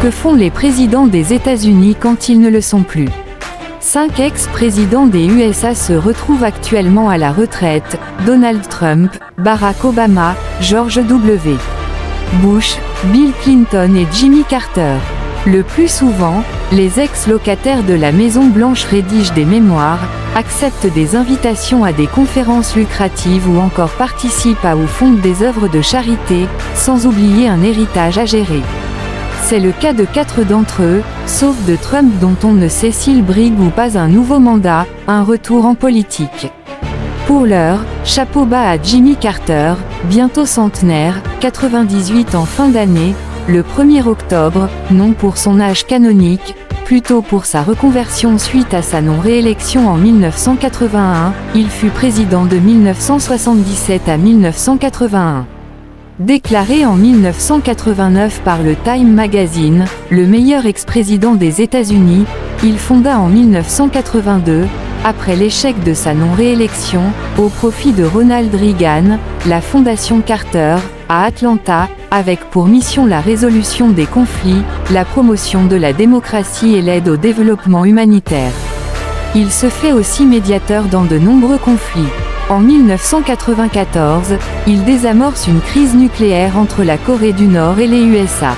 Que font les présidents des États-Unis quand ils ne le sont plus? 5 ex-présidents des USA se retrouvent actuellement à la retraite: Donald Trump, Barack Obama, George W. Bush, Bill Clinton et Jimmy Carter. Le plus souvent, les ex-locataires de la Maison-Blanche rédigent des mémoires, acceptent des invitations à des conférences lucratives ou encore participent à ou fondent des œuvres de charité, sans oublier un héritage à gérer. C'est le cas de 4 d'entre eux, sauf de Trump dont on ne sait s'il brigue ou pas un nouveau mandat, un retour en politique. Pour l'heure, chapeau bas à Jimmy Carter, bientôt centenaire, 98 en fin d'année, le 1er octobre, non pour son âge canonique, plutôt pour sa reconversion suite à sa non-réélection en 1981, il fut président de 1977 à 1981. Déclaré en 1989 par le Time Magazine, le meilleur ex-président des États-Unis, il fonda en 1982, après l'échec de sa non-réélection, au profit de Ronald Reagan, la Fondation Carter, à Atlanta, avec pour mission la résolution des conflits, la promotion de la démocratie et l'aide au développement humanitaire. Il se fait aussi médiateur dans de nombreux conflits. En 1994, il désamorce une crise nucléaire entre la Corée du Nord et les USA.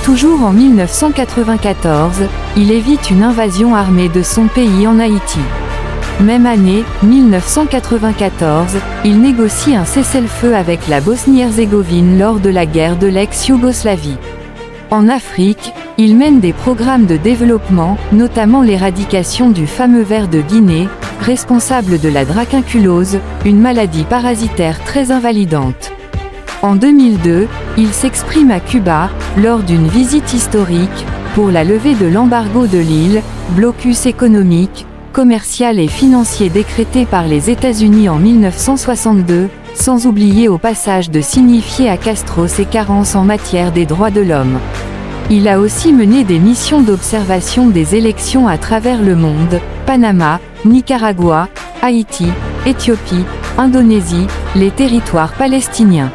Toujours en 1994, il évite une invasion armée de son pays en Haïti. Même année, 1994, il négocie un cessez-le-feu avec la Bosnie-Herzégovine lors de la guerre de l'ex-Yougoslavie. En Afrique, il mène des programmes de développement, notamment l'éradication du fameux ver de Guinée, responsable de la dracunculose, une maladie parasitaire très invalidante. En 2002, il s'exprime à Cuba, lors d'une visite historique, pour la levée de l'embargo de l'île, blocus économique, commercial et financier décrété par les États-Unis en 1962, sans oublier au passage de signifier à Castro ses carences en matière des droits de l'homme. Il a aussi mené des missions d'observation des élections à travers le monde: Panama, Nicaragua, Haïti, Éthiopie, Indonésie, les territoires palestiniens.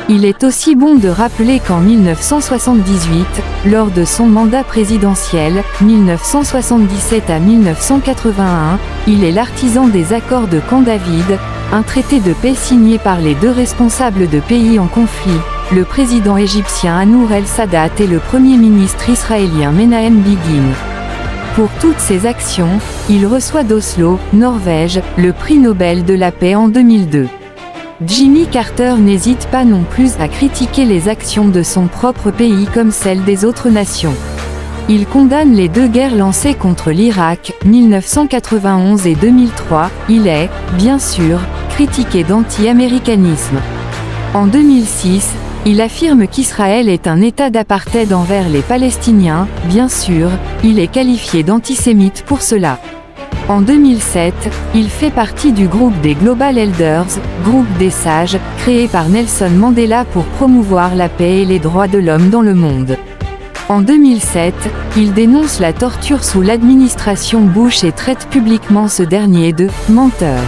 Il est aussi bon de rappeler qu'en 1978, lors de son mandat présidentiel, 1977 à 1981, il est l'artisan des accords de Camp David, un traité de paix signé par les 2 responsables de pays en conflit, le président égyptien Anwar el-Sadat et le premier ministre israélien Menahem Begin. Pour toutes ces actions, il reçoit d'Oslo, Norvège, le prix Nobel de la paix en 2002. Jimmy Carter n'hésite pas non plus à critiquer les actions de son propre pays comme celles des autres nations. Il condamne les 2 guerres lancées contre l'Irak, 1991 et 2003, il est, bien sûr, critiqué d'anti-américanisme. En 2006, il affirme qu'Israël est un État d'apartheid envers les Palestiniens, bien sûr, il est qualifié d'antisémite pour cela. En 2007, il fait partie du groupe des Global Elders, groupe des sages, créé par Nelson Mandela pour promouvoir la paix et les droits de l'homme dans le monde. En 2007, il dénonce la torture sous l'administration Bush et traite publiquement ce dernier de « menteur ».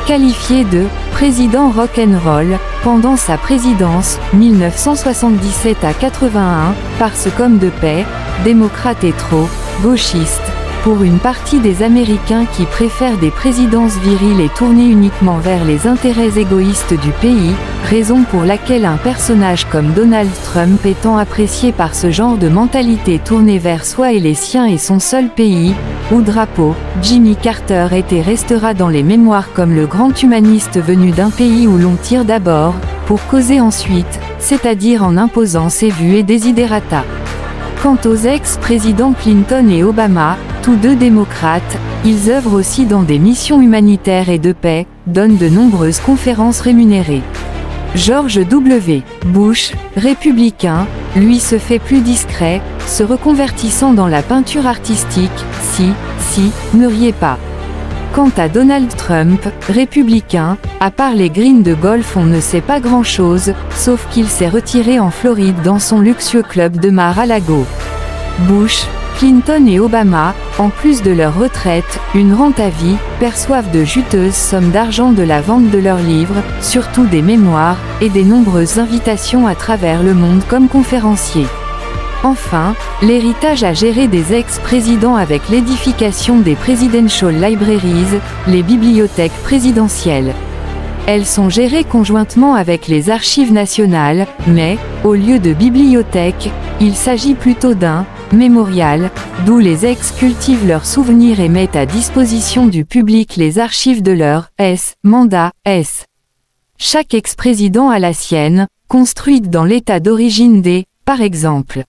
Qualifié de « président rock'n'roll » pendant sa présidence, 1977 à 81, par ce qu'homme de paix, démocrate et trop gauchiste, pour une partie des Américains qui préfèrent des présidences viriles et tournées uniquement vers les intérêts égoïstes du pays, raison pour laquelle un personnage comme Donald Trump est tant apprécié par ce genre de mentalité tournée vers soi et les siens et son seul pays, ou drapeau. Jimmy Carter est et restera dans les mémoires comme le grand humaniste venu d'un pays où l'on tire d'abord, pour causer ensuite, c'est-à-dire en imposant ses vues et desiderata. Quant aux ex-présidents Clinton et Obama, tous 2 démocrates, ils œuvrent aussi dans des missions humanitaires et de paix, donnent de nombreuses conférences rémunérées. George W. Bush, républicain, lui se fait plus discret, se reconvertissant dans la peinture artistique, ne riez pas. Quant à Donald Trump, républicain, à part les greens de golf on ne sait pas grand-chose, sauf qu'il s'est retiré en Floride dans son luxueux club de Mar-a-Lago. Bush, Clinton et Obama, en plus de leur retraite, une rente à vie, perçoivent de juteuses sommes d'argent de la vente de leurs livres, surtout des mémoires, et des nombreuses invitations à travers le monde comme conférenciers. Enfin, l'héritage à gérer des ex-présidents avec l'édification des Presidential Libraries, les bibliothèques présidentielles. Elles sont gérées conjointement avec les archives nationales, mais, au lieu de bibliothèque, il s'agit plutôt d'un mémorial, d'où les ex cultivent leurs souvenirs et mettent à disposition du public les archives de leur mandat. Chaque ex-président a la sienne, construite dans l'état d'origine des, par exemple.